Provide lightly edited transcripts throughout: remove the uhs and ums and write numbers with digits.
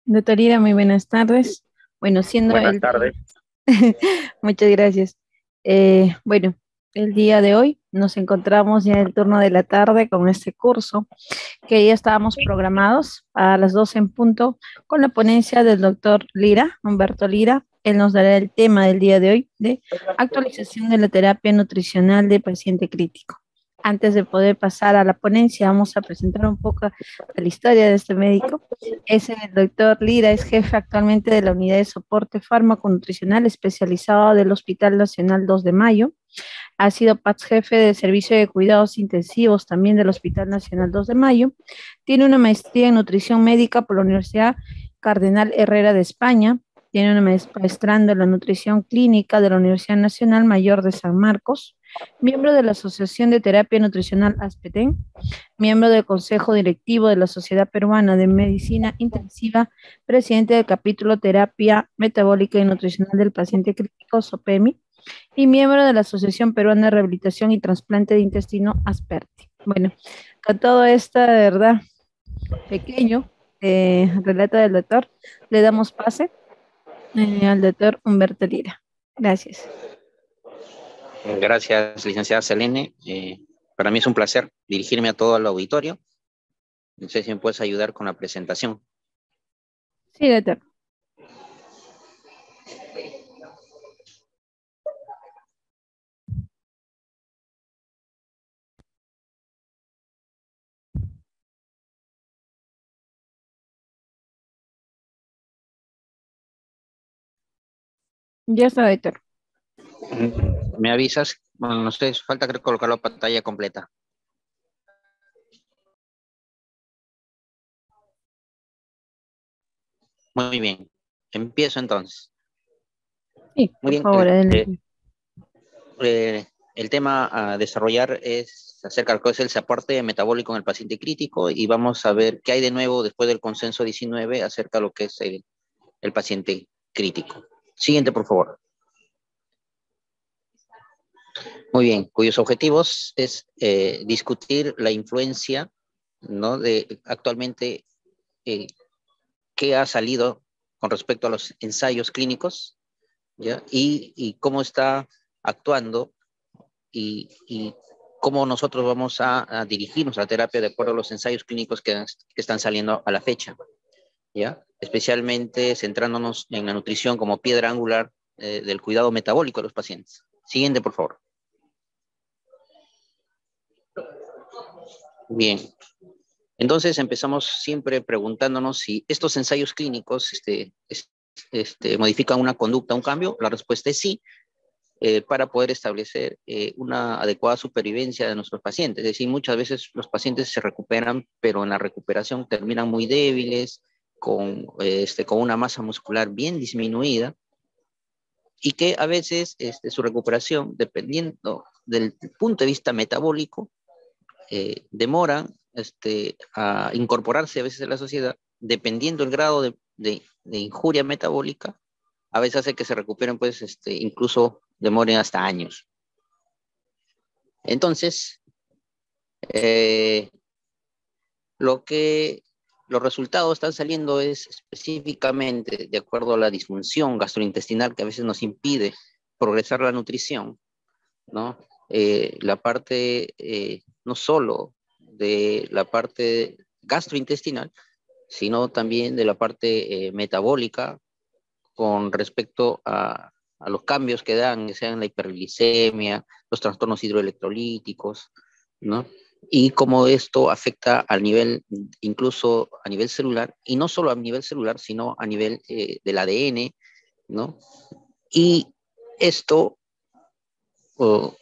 Doctor Ira, muy buenas tardes. Bueno, siendo Buenas el tardes. día, muchas gracias. Bueno, el día de hoy nos encontramos ya en el turno de la tarde con este curso que ya estábamos programados a las 12 en punto con la ponencia del doctor Lira, Humberto Lira. Él nos dará el tema del día de hoy de actualización de la terapia nutricional de paciente crítico. Antes de poder pasar a la ponencia, vamos a presentar un poco de la historia de este médico. Es el doctor Lira, es jefe actualmente de la unidad de soporte fármaco nutricional especializado del Hospital Nacional 2 de Mayo. Ha sido PATS jefe del Servicio de Cuidados Intensivos también del Hospital Nacional 2 de Mayo. Tiene una maestría en nutrición médica por la Universidad Cardenal Herrera de España. Tiene una maestrando en la nutrición clínica de la Universidad Nacional Mayor de San Marcos. Miembro de la Asociación de Terapia Nutricional ASPETEN, miembro del Consejo Directivo de la Sociedad Peruana de Medicina Intensiva, presidente del capítulo Terapia Metabólica y Nutricional del Paciente Crítico, SOPEMI, y miembro de la Asociación Peruana de Rehabilitación y Trasplante de Intestino, ASPERTI. Bueno, con todo esto, de verdad, pequeño relato del doctor, le damos pase al doctor Humberto Lira. Gracias. Gracias, licenciada Selene. Para mí es un placer dirigirme a todo el auditorio. No sé si me puedes ayudar con la presentación. Sí, doctor. Ya está, doctor. ¿Me avisas? Bueno, no sé, falta creo colocar la pantalla completa. Muy bien. Empiezo entonces. Sí, Muy por bien. favor, adelante. El tema a desarrollar es acerca de lo que es el soporte metabólico en el paciente crítico y vamos a ver qué hay de nuevo después del consenso 19 acerca de lo que es el paciente crítico. Siguiente, por favor. Muy bien, cuyos objetivos es discutir la influencia, ¿no? De actualmente eh, qué ha salido con respecto a los ensayos clínicos, ¿ya? Y cómo está actuando y cómo nosotros vamos a dirigirnos a la terapia de acuerdo a los ensayos clínicos que están saliendo a la fecha, ¿ya? Especialmente centrándonos en la nutrición como piedra angular del cuidado metabólico de los pacientes. Siguiente, por favor. Bien, entonces empezamos siempre preguntándonos si estos ensayos clínicos modifican una conducta, un cambio. La respuesta es sí, para poder establecer una adecuada supervivencia de nuestros pacientes. Es decir, muchas veces los pacientes se recuperan, pero en la recuperación terminan muy débiles, con una masa muscular bien disminuida y que a veces su recuperación, dependiendo del punto de vista metabólico, demoran a incorporarse a veces a la sociedad, dependiendo del grado de injuria metabólica, a veces hace que se recuperen, pues, incluso demoren hasta años. Entonces, eh, lo que los resultados están saliendo es específicamente de acuerdo a la disfunción gastrointestinal que a veces nos impide progresar la nutrición, ¿no? La parte, no solo de la parte gastrointestinal, sino también de la parte metabólica con respecto a los cambios que dan, ya sean la hiperglicemia, los trastornos hidroelectrolíticos, ¿no? Y cómo esto afecta al nivel, incluso a nivel celular, y no solo a nivel celular, sino a nivel del ADN, ¿no? Y esto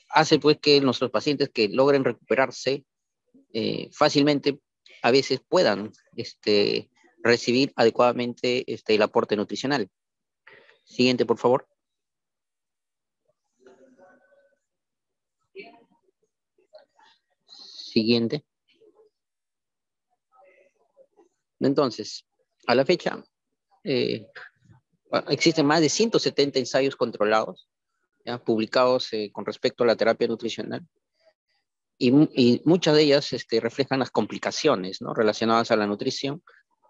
hace pues que nuestros pacientes que logren recuperarse fácilmente a veces puedan recibir adecuadamente el aporte nutricional. Siguiente, por favor. Siguiente. Entonces, a la fecha, eh, existen más de 170 ensayos controlados, ¿ya? Publicados con respecto a la terapia nutricional y muchas de ellas reflejan las complicaciones, ¿no? Relacionadas a la nutrición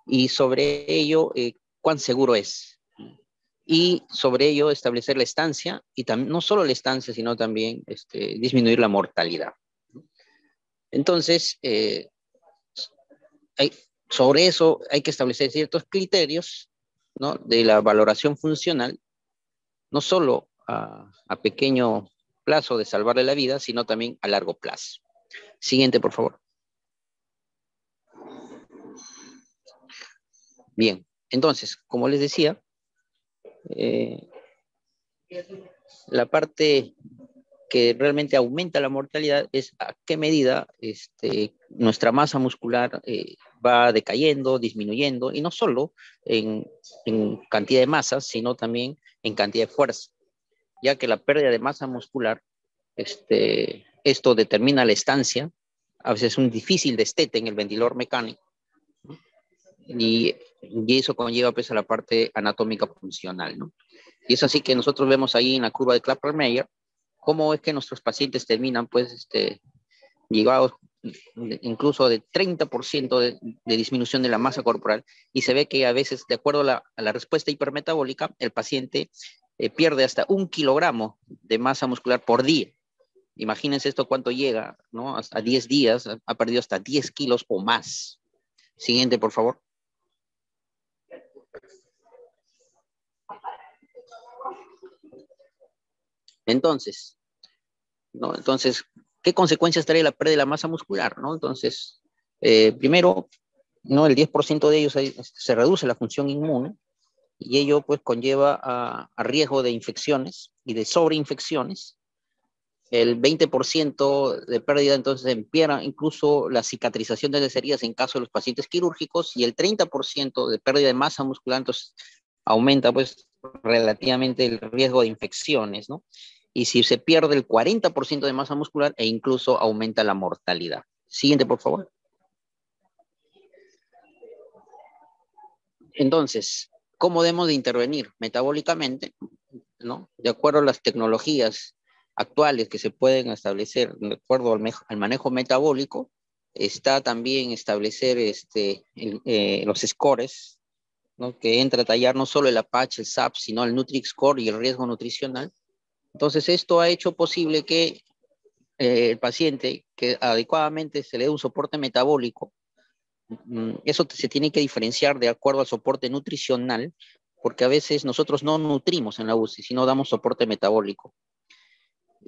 y sobre ello cuán seguro es. Y sobre ello establecer la estancia, y también, no solo la estancia, sino también disminuir la mortalidad. Entonces, sobre eso hay que establecer ciertos criterios, ¿no?, de la valoración funcional, no solo a pequeño plazo de salvarle la vida, sino también a largo plazo. Siguiente, por favor. Bien, entonces, como les decía, la parte que realmente aumenta la mortalidad es a qué medida nuestra masa muscular va decayendo, disminuyendo, y no solo en cantidad de masa, sino también en cantidad de fuerza, ya que la pérdida de masa muscular, esto determina la estancia, a veces es un difícil destete en el ventilador mecánico, y eso conlleva pues a la parte anatómica funcional, ¿no? Y es así que nosotros vemos ahí en la curva de Klapper-Meyer cómo es que nuestros pacientes terminan pues llegados incluso de 30% de disminución de la masa corporal, y se ve que a veces, de acuerdo a la respuesta hipermetabólica, el paciente pierde hasta 1 kilogramo de masa muscular por día. Imagínense esto cuánto llega, ¿no? Hasta 10 días ha perdido hasta 10 kilos o más. Siguiente, por favor. Entonces, ¿no? Entonces, ¿qué consecuencias trae la pérdida de la masa muscular, ¿no? Entonces, primero, ¿no?, el 10% de ellos se reduce la función inmune, y ello pues conlleva a riesgo de infecciones y de sobreinfecciones. El 20% de pérdida entonces empeora incluso la cicatrización de las heridas en caso de los pacientes quirúrgicos, y el 30% de pérdida de masa muscular entonces aumenta pues relativamente el riesgo de infecciones, ¿no? Y si se pierde el 40% de masa muscular, e incluso aumenta la mortalidad. Siguiente, por favor. Entonces, ¿cómo debemos de intervenir metabólicamente, ¿no? De acuerdo a las tecnologías actuales que se pueden establecer de acuerdo al manejo metabólico, está también establecer los scores, ¿no?, que entra a tallar no solo el APACH, el SAP, sino el Nutri-Score y el riesgo nutricional. Entonces, esto ha hecho posible que el paciente, que adecuadamente se le dé un soporte metabólico, eso se tiene que diferenciar de acuerdo al soporte nutricional, porque a veces nosotros no nutrimos en la UCI, sino damos soporte metabólico.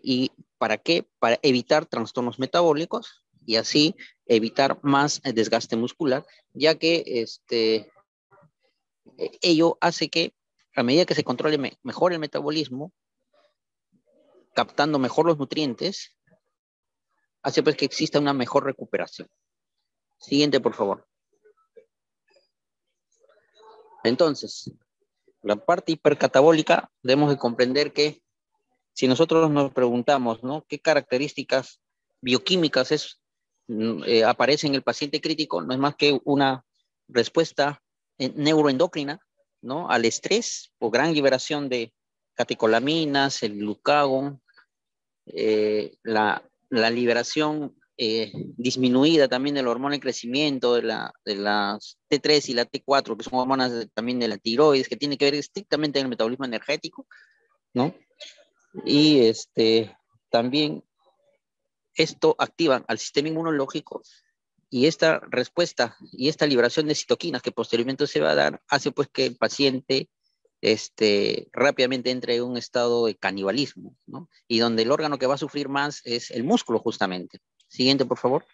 ¿Y para qué? Para evitar trastornos metabólicos y así evitar más desgaste muscular, ya que ello hace que a medida que se controle mejor el metabolismo, captando mejor los nutrientes, hace pues que exista una mejor recuperación. Siguiente, por favor. Entonces, la parte hipercatabólica, debemos de comprender que si nosotros nos preguntamos, ¿no?, qué características bioquímicas aparece en el paciente crítico, no es más que una respuesta neuroendocrina, ¿no?, al estrés por gran liberación de catecolaminas, el glucagón, la liberación disminuida también del hormona de crecimiento, de las T3 y la T4, que son hormonas también de la tiroides, que tiene que ver estrictamente con el metabolismo energético, ¿no? Y también esto activa al sistema inmunológico, y esta respuesta y esta liberación de citoquinas que posteriormente se va a dar hace pues que el paciente rápidamente entre en un estado de canibalismo, ¿no? Y donde el órgano que va a sufrir más es el músculo, justamente. Siguiente, por favor.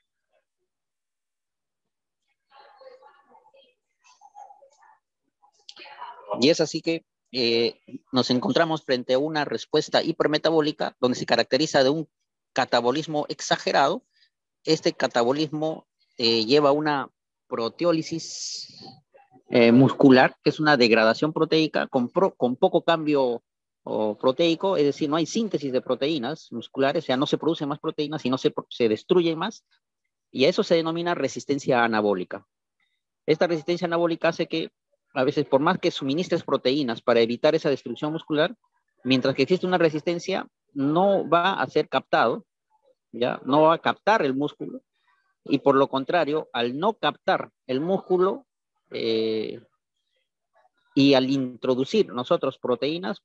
Y es así que nos encontramos frente a una respuesta hipermetabólica donde se caracteriza de un catabolismo exagerado. Este catabolismo lleva una proteólisis muscular, que es una degradación proteica con poco cambio proteico, es decir, no hay síntesis de proteínas musculares, o sea, no se producen más proteínas, sino se destruyen más, y a eso se denomina resistencia anabólica. Esta resistencia anabólica hace que a veces, por más que suministres proteínas para evitar esa destrucción muscular, mientras que existe una resistencia, no va a ser captado, ¿ya? No va a captar el músculo, y por lo contrario, al no captar el músculo, Y al introducir nosotros proteínas,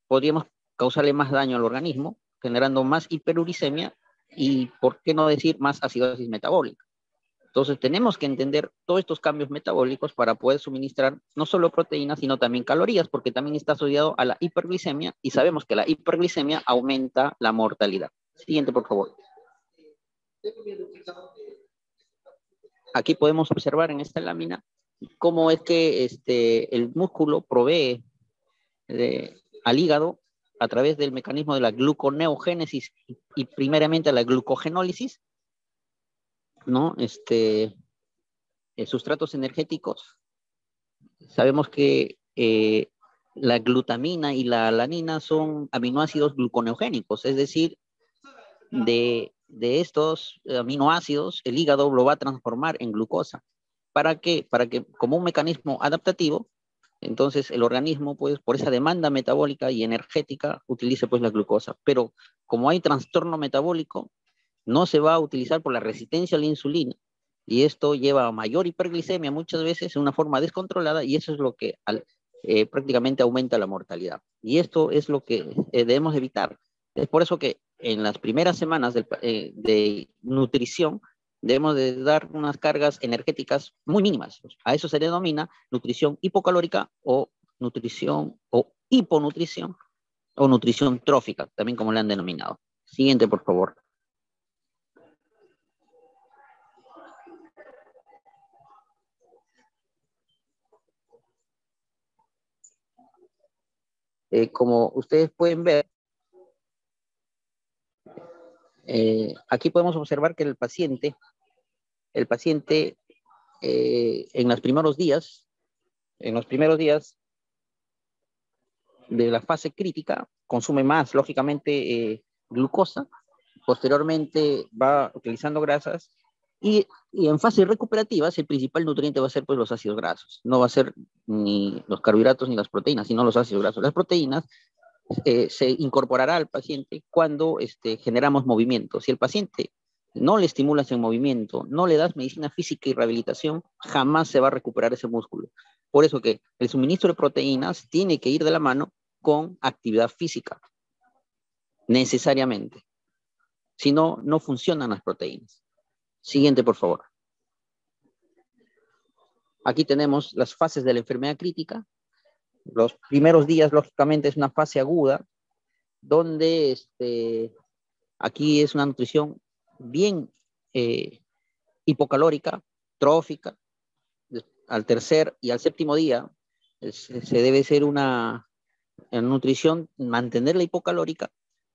podríamos causarle más daño al organismo, generando más hiperuricemia y, ¿por qué no decir, más acidosis metabólica? Entonces tenemos que entender todos estos cambios metabólicos para poder suministrar no solo proteínas, sino también calorías, porque también está asociado a la hiperglicemia y sabemos que la hiperglicemia aumenta la mortalidad. Siguiente, por favor. Aquí podemos observar en esta lámina cómo es que el músculo provee al hígado a través del mecanismo de la gluconeogénesis y primeramente la glucogenólisis, ¿no? Sustratos energéticos. Sabemos que la glutamina y la alanina son aminoácidos gluconeogénicos, es decir, de estos aminoácidos, el hígado lo va a transformar en glucosa. ¿Para qué? Para que, como un mecanismo adaptativo, entonces el organismo, pues, por esa demanda metabólica y energética, utilice pues la glucosa. Pero como hay trastorno metabólico, no se va a utilizar por la resistencia a la insulina. Y esto lleva a mayor hiperglicemia muchas veces en una forma descontrolada y eso es lo que prácticamente aumenta la mortalidad. Y esto es lo que debemos evitar. Es por eso que en las primeras semanas de nutrición debemos de dar unas cargas energéticas muy mínimas. A eso se denomina nutrición hipocalórica o nutrición o hiponutrición o nutrición trófica, también como le han denominado. Siguiente, por favor. Como ustedes pueden ver, aquí podemos observar que el paciente en los primeros días de la fase crítica, consume más, lógicamente, glucosa, posteriormente va utilizando grasas y en fase recuperativa el principal nutriente va a ser pues los ácidos grasos, no va a ser ni los carbohidratos ni las proteínas, sino los ácidos grasos. Las proteínas se incorporará al paciente cuando generamos movimiento. Si el paciente no le estimulas en movimiento, no le das medicina física y rehabilitación, jamás se va a recuperar ese músculo. Por eso que el suministro de proteínas tiene que ir de la mano con actividad física, necesariamente. Si no, no funcionan las proteínas. Siguiente, por favor. Aquí tenemos las fases de la enfermedad crítica. Los primeros días, lógicamente, es una fase aguda, donde aquí es una nutrición bien hipocalórica, trófica. Al tercer y al séptimo día se debe ser una nutrición, mantener la hipocalórica,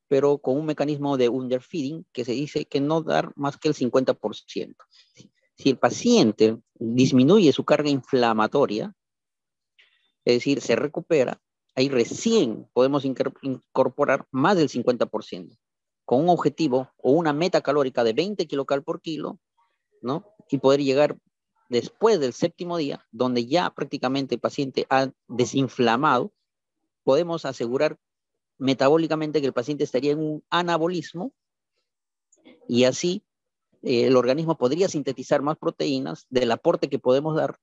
pero con un mecanismo de underfeeding que se dice que no dar más que el 50%. Si el paciente disminuye su carga inflamatoria, es decir, se recupera, ahí recién podemos incorporar más del 50%, con un objetivo o una meta calórica de 20 kilocal por kilo, ¿no? Y poder llegar después del séptimo día, donde ya prácticamente el paciente ha desinflamado, podemos asegurar metabólicamente que el paciente estaría en un anabolismo y así el organismo podría sintetizar más proteínas del aporte que podemos dar.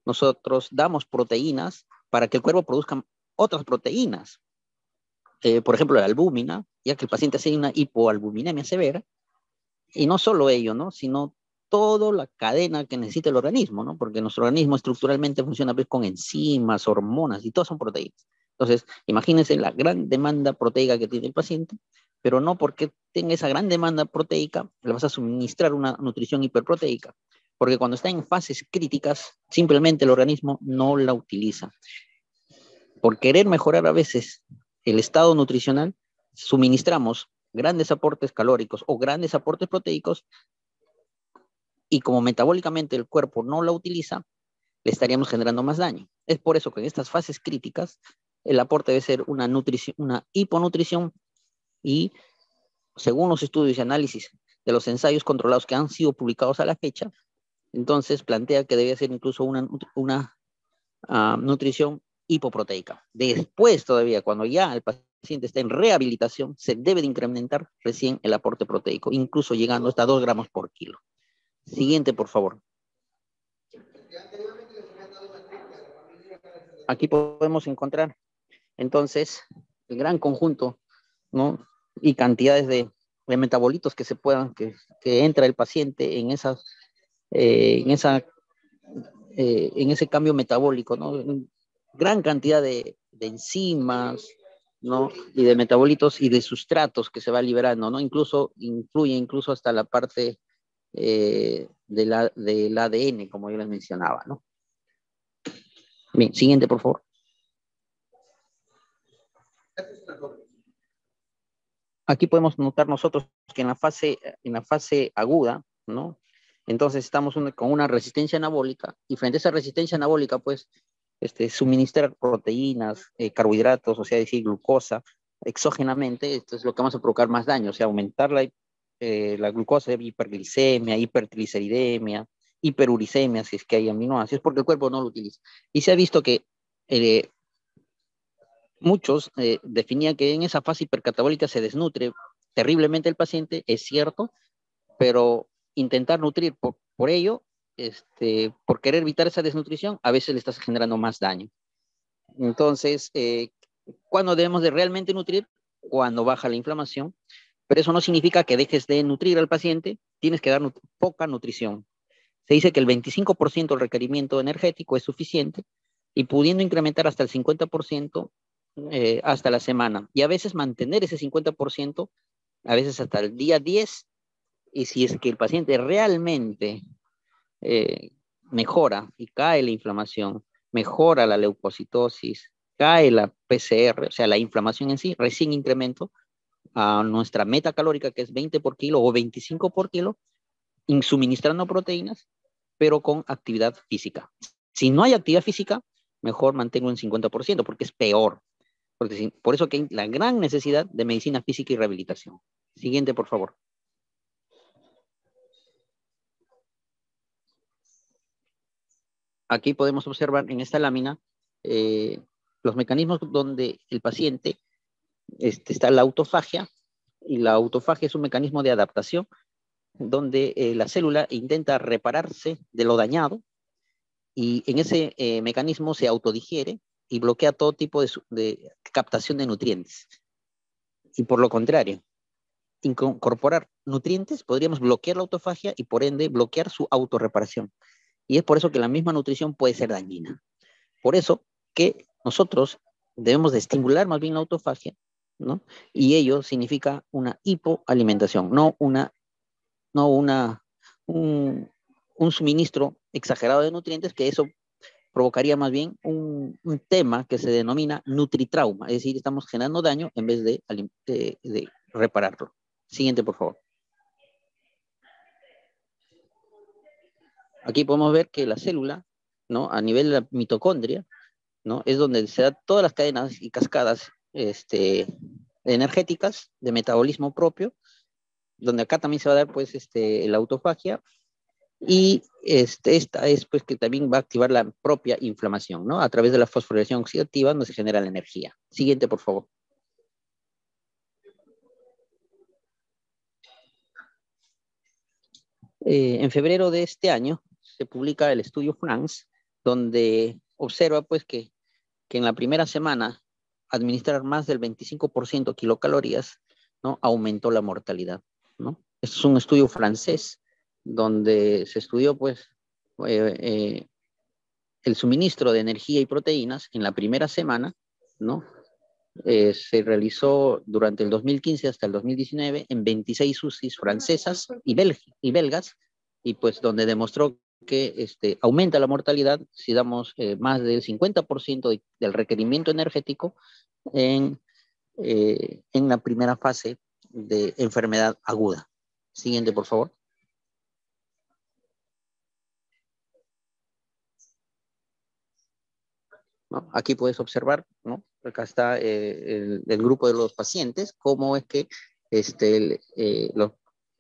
Nosotros damos proteínas para que el cuerpo produzca otras proteínas. Por ejemplo, la albúmina, ya que el paciente hace una hipoalbuminemia severa, y no solo ello, ¿no? Sino toda la cadena que necesita el organismo, ¿no? Porque nuestro organismo estructuralmente funciona pues, con enzimas, hormonas, y todas son proteínas. Entonces, imagínense la gran demanda proteica que tiene el paciente, pero no porque tenga esa gran demanda proteica, le vas a suministrar una nutrición hiperproteica, porque cuando está en fases críticas, simplemente el organismo no la utiliza. Por querer mejorar a veces el estado nutricional, suministramos grandes aportes calóricos o grandes aportes proteicos y como metabólicamente el cuerpo no la utiliza, le estaríamos generando más daño. Es por eso que en estas fases críticas el aporte debe ser una hiponutrición y según los estudios y análisis de los ensayos controlados que han sido publicados a la fecha, entonces plantea que debe ser incluso una nutrición hipoproteica. Después todavía, cuando ya el paciente está en rehabilitación, se debe de incrementar recién el aporte proteico, incluso llegando hasta 2 gramos por kilo. Siguiente, por favor. Aquí podemos encontrar entonces el gran conjunto, ¿no? Y cantidades de metabolitos que se puedan, que entra el paciente en esa, en esa en ese cambio metabólico, ¿no? Gran cantidad de enzimas, ¿no? Y de metabolitos y de sustratos que se va liberando, ¿no? Incluso influye incluso hasta la parte del ADN, como yo les mencionaba, ¿no? Bien, siguiente, por favor. Aquí podemos notar nosotros que en la fase aguda, ¿no? Entonces estamos con una resistencia anabólica y frente a esa resistencia anabólica, pues, suministrar proteínas, carbohidratos, o sea, decir, glucosa, exógenamente, esto es lo que vamos a provocar más daño, o sea, aumentar la glucosa, hiperglicemia, hipertrigliceridemia, hiperuricemia, si es que hay aminoácidos, porque el cuerpo no lo utiliza. Y se ha visto que eh, muchos definían que en esa fase hipercatabólica se desnutre terriblemente el paciente, es cierto, pero intentar nutrir por ello, por querer evitar esa desnutrición, a veces le estás generando más daño. Entonces, ¿cuándo debemos de realmente nutrir? Cuando baja la inflamación, pero eso no significa que dejes de nutrir al paciente, tienes que dar poca nutrición. Se dice que el 25% del requerimiento energético es suficiente y pudiendo incrementar hasta el 50% hasta la semana. Y a veces mantener ese 50%, a veces hasta el día 10, y si es que el paciente realmente eh, mejora y cae la inflamación, mejora la leucocitosis, cae la PCR, o sea, la inflamación en sí, recién incremento a nuestra meta calórica, que es 20 por kilo o 25 por kilo, suministrando proteínas, pero con actividad física. Si no hay actividad física, mejor mantengo en 50%, porque es peor. Porque por eso que hay la gran necesidad de medicina física y rehabilitación. Siguiente, por favor. Aquí podemos observar en esta lámina los mecanismos donde el paciente está la autofagia, y la autofagia es un mecanismo de adaptación donde la célula intenta repararse de lo dañado y en ese mecanismo se autodigiere y bloquea todo tipo de captación de nutrientes. Y por lo contrario, incorporar nutrientes, podríamos bloquear la autofagia y por ende bloquear su autorreparación. Y es por eso que la misma nutrición puede ser dañina. Por eso que nosotros debemos de estimular más bien la autofagia, ¿no? Y ello significa una hipoalimentación, no un suministro exagerado de nutrientes, que eso provocaría más bien un tema que se denomina nutritrauma, es decir, estamos generando daño en vez de repararlo. Siguiente, por favor. Aquí podemos ver que la célula, ¿no? A nivel de la mitocondria, ¿no? Es donde se dan todas las cadenas y cascadas energéticas de metabolismo propio, donde acá también se va a dar pues la autofagia y esta es pues que también va a activar la propia inflamación, ¿no? A través de la fosforilación oxidativa donde se genera la energía. Siguiente, por favor. En febrero de este año se publica el estudio France, donde observa pues que en la primera semana administrar más del 25% kilocalorías, ¿no? Aumentó la mortalidad, ¿no? Este es un estudio francés donde se estudió pues eh, eh, el suministro de energía y proteínas en la primera semana, ¿no? Se realizó durante el 2015 hasta el 2019 en 26 UCIs francesas y belgas, y pues donde demostró que aumenta la mortalidad si damos más del 50% del requerimiento energético en la primera fase de enfermedad aguda. Siguiente, por favor. ¿No? Aquí puedes observar, ¿no? Acá está el grupo de los pacientes, cómo es que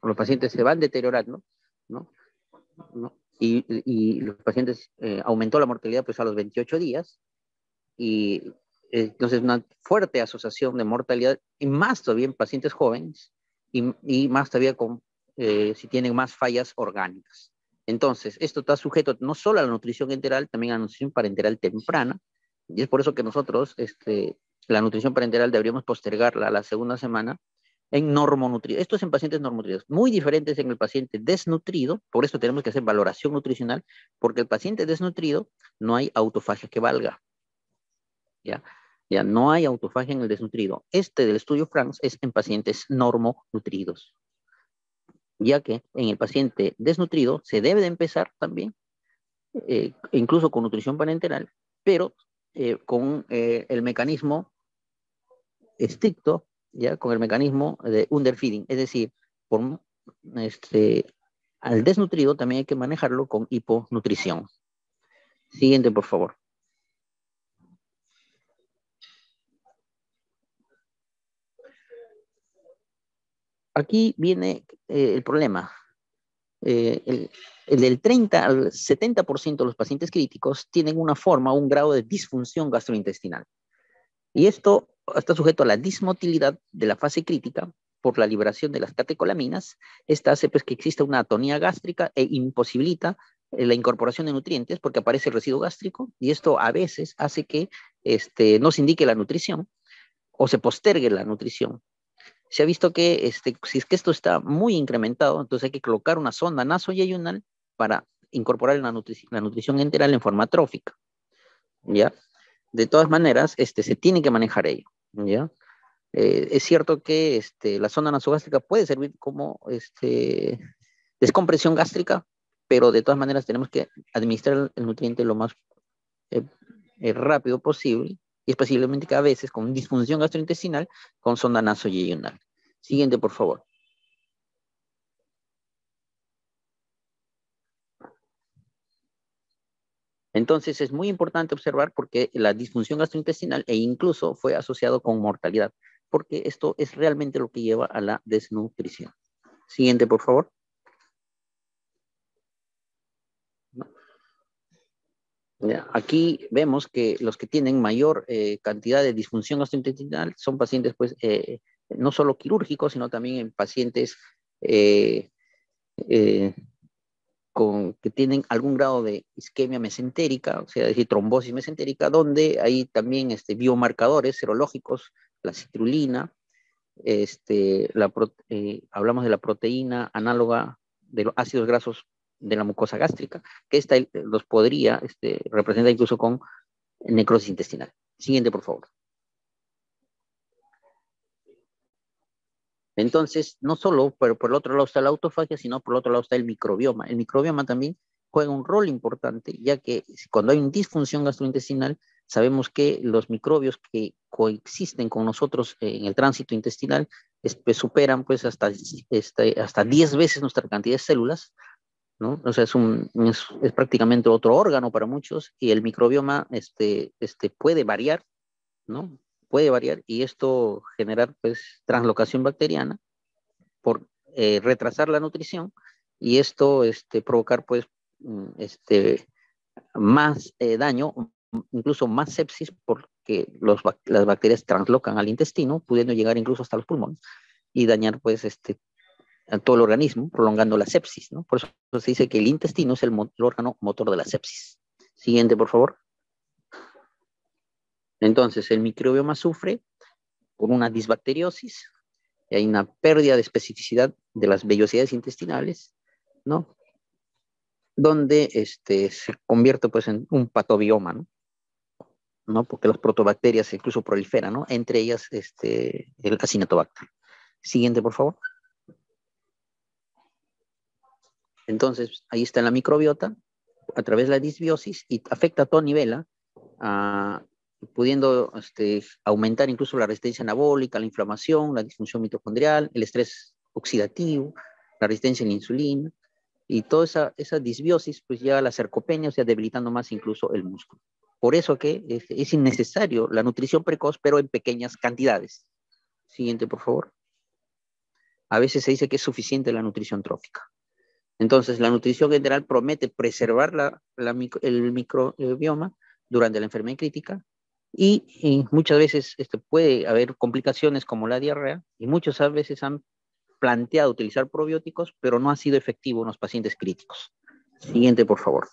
los pacientes se van deteriorando, ¿no? ¿No? Y los pacientes aumentó la mortalidad pues a los 28 días y entonces una fuerte asociación de mortalidad y más todavía en pacientes jóvenes y más todavía si tienen más fallas orgánicas. Entonces, esto está sujeto no solo a la nutrición enteral, también a la nutrición parenteral temprana, y es por eso que nosotros, la nutrición parenteral deberíamos postergarla a la segunda semana en normonutrido. Esto es en pacientes normonutridos, muy diferentes en el paciente desnutrido, por eso tenemos que hacer valoración nutricional, porque el paciente desnutrido no hay autofagia que valga, ¿ya? Ya no hay autofagia en el desnutrido. Este del estudio France es en pacientes normonutridos, ya que en el paciente desnutrido se debe de empezar también, incluso con nutrición parenteral, pero con el mecanismo estricto, ya con el mecanismo de underfeeding, es decir, por, este, al desnutrido también hay que manejarlo con hiponutrición. Siguiente, por favor. Aquí viene el problema. El del 30 al 70% de los pacientes críticos tienen una forma o un grado de disfunción gastrointestinal. Y esto está sujeto a la dismotilidad de la fase crítica por la liberación de las catecolaminas. Esta hace pues, que exista una atonía gástrica e imposibilita la incorporación de nutrientes porque aparece el residuo gástrico y esto a veces hace que no se indique la nutrición o se postergue la nutrición. Se ha visto que si es que esto está muy incrementado, entonces hay que colocar una sonda nasoyeyunal para incorporar la nutrición enteral en forma trófica, ¿ya? De todas maneras, se tiene que manejar ello, ¿ya? Es cierto que la sonda nasogástrica puede servir como descompresión gástrica, pero de todas maneras tenemos que administrar el nutriente lo más eh, rápido posible, y especialmente que a veces con disfunción gastrointestinal con sonda nasoyeyunal. Siguiente, por favor. Entonces es muy importante observar porque la disfunción gastrointestinal e incluso fue asociado con mortalidad, porque esto es realmente lo que lleva a la desnutrición. Siguiente, por favor. Aquí vemos que los que tienen mayor cantidad de disfunción gastrointestinal son pacientes, pues, no solo quirúrgicos, sino también en pacientes eh, eh, que tienen algún grado de isquemia mesentérica, o sea, es decir, trombosis mesentérica, donde hay también biomarcadores serológicos, la citrulina, hablamos de la proteína análoga de los ácidos grasos de la mucosa gástrica, que esta los podría representar incluso con necrosis intestinal. Siguiente, por favor. Entonces, no solo por el otro lado está la autofagia, sino por el otro lado está el microbioma. El microbioma también juega un rol importante, ya que cuando hay una disfunción gastrointestinal, sabemos que los microbios que coexisten con nosotros en el tránsito intestinal pues, superan pues, hasta 10 veces nuestra cantidad de células, ¿no? O sea, es prácticamente otro órgano para muchos y el microbioma puede variar, ¿no? Puede variar y esto generar pues translocación bacteriana por retrasar la nutrición y esto provocar pues más daño, incluso más sepsis porque las bacterias translocan al intestino, pudiendo llegar incluso hasta los pulmones y dañar pues a todo el organismo, prolongando la sepsis, ¿no? Por eso se dice que el intestino es el órgano motor de la sepsis. Siguiente, por favor. Entonces, el microbioma sufre por una disbacteriosis, y hay una pérdida de especificidad de las vellosidades intestinales, ¿no? Donde se convierte pues en un patobioma, ¿no? ¿No? Porque las protobacterias incluso proliferan, ¿no? Entre ellas el Acinetobacter. Siguiente, por favor. Entonces, ahí está la microbiota a través de la disbiosis y afecta a todo nivel, pudiendo aumentar incluso la resistencia anabólica, la inflamación, la disfunción mitocondrial, el estrés oxidativo, la resistencia a la insulina, y toda esa disbiosis pues lleva a la sarcopenia, o sea, debilitando más incluso el músculo. Por eso que es innecesario la nutrición precoz, pero en pequeñas cantidades. Siguiente, por favor. A veces se dice que es suficiente la nutrición trófica. Entonces, la nutrición general promete preservar el microbioma durante la enfermedad crítica y muchas veces puede haber complicaciones como la diarrea y muchas veces han planteado utilizar probióticos, pero no ha sido efectivo en los pacientes críticos. Siguiente, por favor.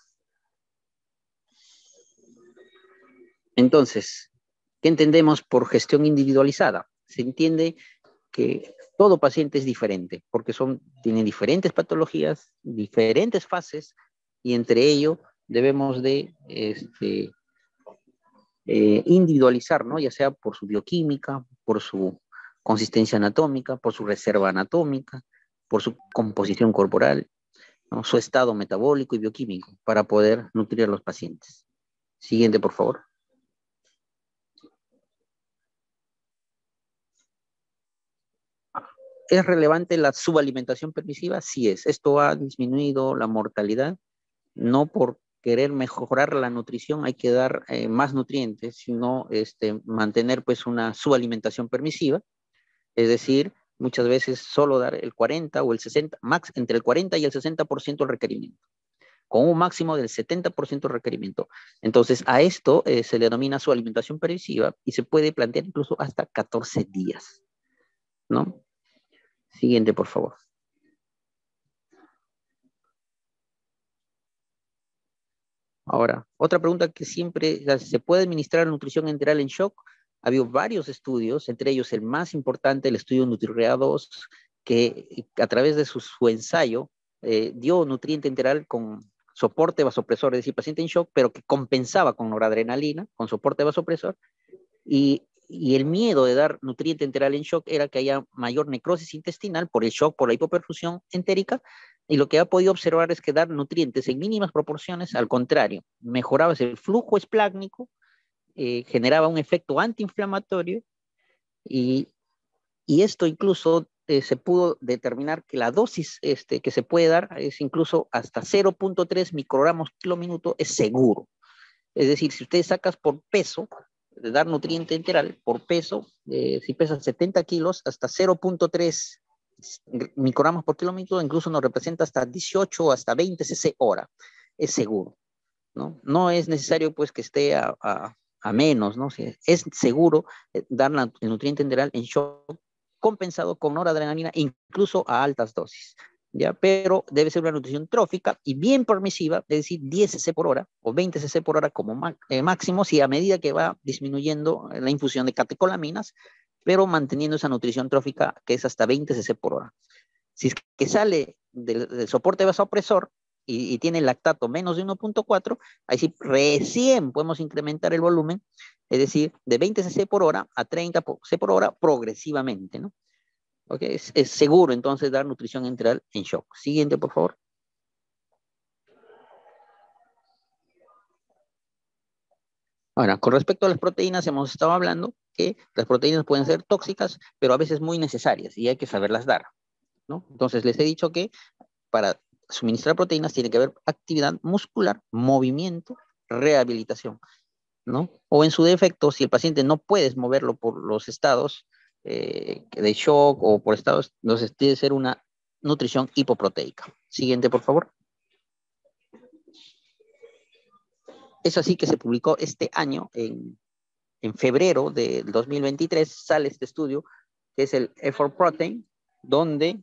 Entonces, ¿qué entendemos por gestión individualizada? Se entiende que todo paciente es diferente, porque tienen diferentes patologías, diferentes fases, y entre ello debemos de individualizar, ¿no? Ya sea por su bioquímica, por su consistencia anatómica, por su reserva anatómica, por su composición corporal, ¿no? Su estado metabólico y bioquímico, para poder nutrir a los pacientes. Siguiente, por favor. ¿Es relevante la subalimentación permisiva? Sí es. Esto ha disminuido la mortalidad, no por querer mejorar la nutrición hay que dar más nutrientes, sino mantener pues una subalimentación permisiva, es decir, muchas veces solo dar el 40 o el 60, entre el 40 y el 60% del requerimiento, con un máximo del 70% del requerimiento. Entonces, a esto se le denomina subalimentación permisiva y se puede plantear incluso hasta 14 días, ¿no? Siguiente, por favor. Ahora, otra pregunta que siempre, ¿se puede administrar nutrición enteral en shock? Ha habido varios estudios, entre ellos el más importante, el estudio NutriRea 2, que a través de su ensayo dio nutriente enteral con soporte vasopresor, es decir, paciente en shock, pero que compensaba con noradrenalina, con soporte vasopresor, y el miedo de dar nutriente enteral en shock era que haya mayor necrosis intestinal por el shock, por la hipoperfusión entérica, y lo que ha podido observar es que dar nutrientes en mínimas proporciones, al contrario, mejoraba el flujo esplácnico, generaba un efecto antiinflamatorio, y, y esto incluso se pudo determinar que la dosis que se puede dar es incluso hasta 0.3 microgramos kilo minuto, es seguro. Es decir, si ustedes sacas por peso, de dar nutriente enteral, por peso, si pesas 70 kilos, hasta 0.3 microgramos por kilómetro, incluso nos representa hasta 18 o hasta 20 cc hora. Es seguro, ¿no? No es necesario pues que esté a menos, ¿no? Es seguro dar el nutriente enteral en shock compensado con noradrenalina, incluso a altas dosis. ¿Ya? Pero debe ser una nutrición trófica y bien permisiva, es decir, 10 cc por hora o 20 cc por hora como máximo, si a medida que va disminuyendo la infusión de catecolaminas, pero manteniendo esa nutrición trófica que es hasta 20 cc por hora. Si es que sale del soporte vasopresor y tiene lactato menos de 1.4, ahí sí recién podemos incrementar el volumen, es decir, de 20 cc por hora a 30 cc por hora progresivamente, ¿no? Okay. Es seguro entonces dar nutrición enteral en shock. Siguiente, por favor. Ahora, con respecto a las proteínas, hemos estado hablando que las proteínas pueden ser tóxicas, pero a veces muy necesarias y hay que saberlas dar, ¿no? Entonces, les he dicho que para suministrar proteínas tiene que haber actividad muscular, movimiento, rehabilitación, ¿no? O en su defecto, si el paciente no puedes moverlo por los estados de shock o por estados, entonces tiene que ser una nutrición hipoproteica. Siguiente, por favor. Es así que se publicó este año, en febrero del 2023, sale este estudio, que es el Effort Protein, donde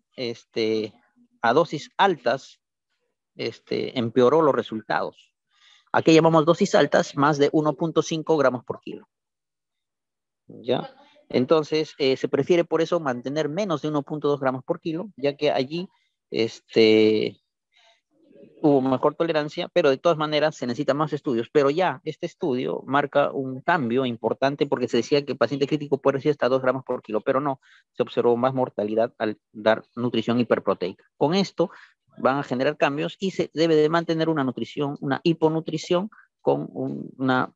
a dosis altas empeoró los resultados. Aquí llamamos dosis altas, más de 1.5 gramos por kilo. ¿Ya? Entonces, se prefiere por eso mantener menos de 1.2 gramos por kilo, ya que allí hubo mejor tolerancia, pero de todas maneras se necesitan más estudios. Pero ya este estudio marca un cambio importante porque se decía que el paciente crítico puede recibir hasta 2 gramos por kilo, pero no, se observó más mortalidad al dar nutrición hiperproteica. Con esto van a generar cambios y se debe de mantener una nutrición, una hiponutrición con una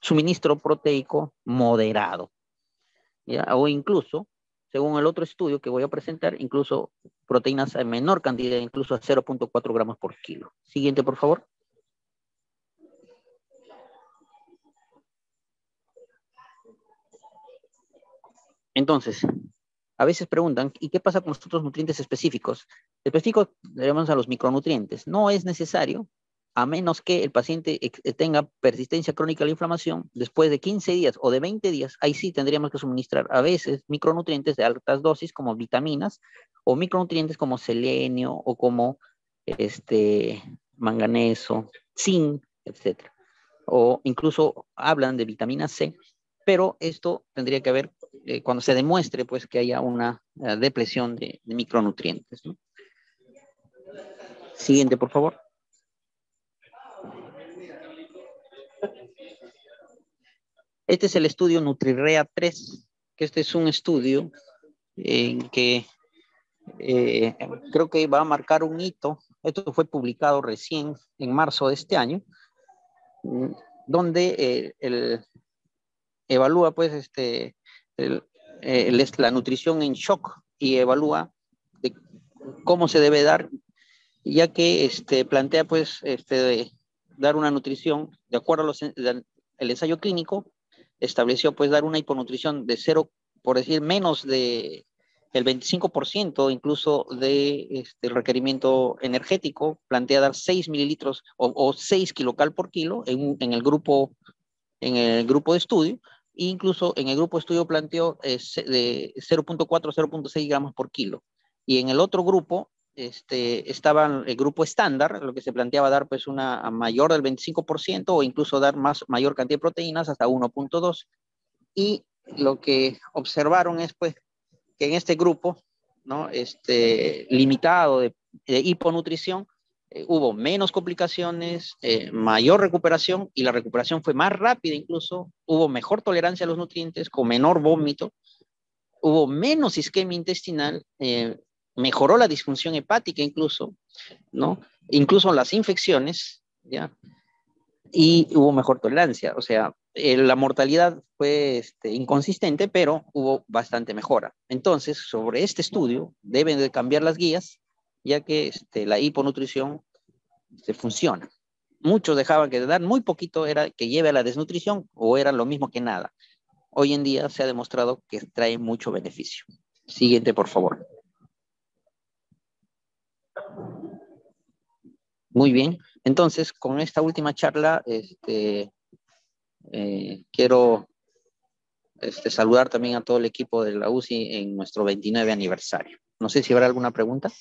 suministro proteico moderado, ¿ya? O incluso, según el otro estudio que voy a presentar, incluso proteínas en menor cantidad, incluso a 0.4 gramos por kilo. Siguiente, por favor. Entonces, a veces preguntan, ¿y qué pasa con los otros nutrientes específicos? Específicos le llamamos a los micronutrientes. No es necesario, a menos que el paciente tenga persistencia crónica de la inflamación, después de 15 días o de 20 días, ahí sí tendríamos que suministrar a veces micronutrientes de altas dosis como vitaminas o micronutrientes como selenio o como manganeso, zinc, etcétera. O incluso hablan de vitamina C, pero esto tendría que haber cuando se demuestre pues que haya una depresión de micronutrientes, ¿no? Siguiente, por favor. Este es el estudio NutriRea 3, que este es un estudio en que creo que va a marcar un hito. Esto fue publicado recién en marzo de este año, donde evalúa pues la nutrición en shock y evalúa de cómo se debe dar, ya que plantea pues dar una nutrición de acuerdo a el ensayo clínico. Estableció pues dar una hiponutrición de 0, por decir menos de el 25% incluso de requerimiento energético. Plantea dar 6 mililitros o 6 kilocal por kilo en el grupo de estudio. E incluso en el grupo de estudio planteó de 0.4 a 0.6 gramos por kilo. Y en el otro grupo estaba el grupo estándar, lo que se planteaba dar pues una mayor del 25% o incluso dar mayor cantidad de proteínas hasta 1.2. Y lo que observaron es pues que en este grupo, ¿no? Limitado de hiponutrición, hubo menos complicaciones, mayor recuperación, y la recuperación fue más rápida incluso, hubo mejor tolerancia a los nutrientes, con menor vómito, hubo menos isquemia intestinal, mejoró la disfunción hepática incluso, ¿no? Incluso las infecciones, ¿ya? Y hubo mejor tolerancia. O sea, la mortalidad fue inconsistente, pero hubo bastante mejora. Entonces, sobre este estudio, deben de cambiar las guías, ya que la hiponutrición funciona. Muchos dejaban que de dar muy poquito era que lleve a la desnutrición o era lo mismo que nada. Hoy en día se ha demostrado que trae mucho beneficio. Siguiente, por favor. Muy bien. Entonces, con esta última charla, quiero saludar también a todo el equipo de la UCI en nuestro 29 aniversario. No sé si habrá alguna pregunta.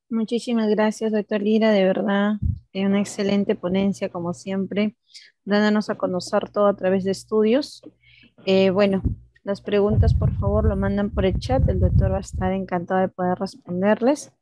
Muchísimas gracias, doctor Lira, de verdad, una excelente ponencia como siempre, dándonos a conocer todo a través de estudios. Bueno, las preguntas por favor lo mandan por el chat, el doctor va a estar encantado de poder responderles.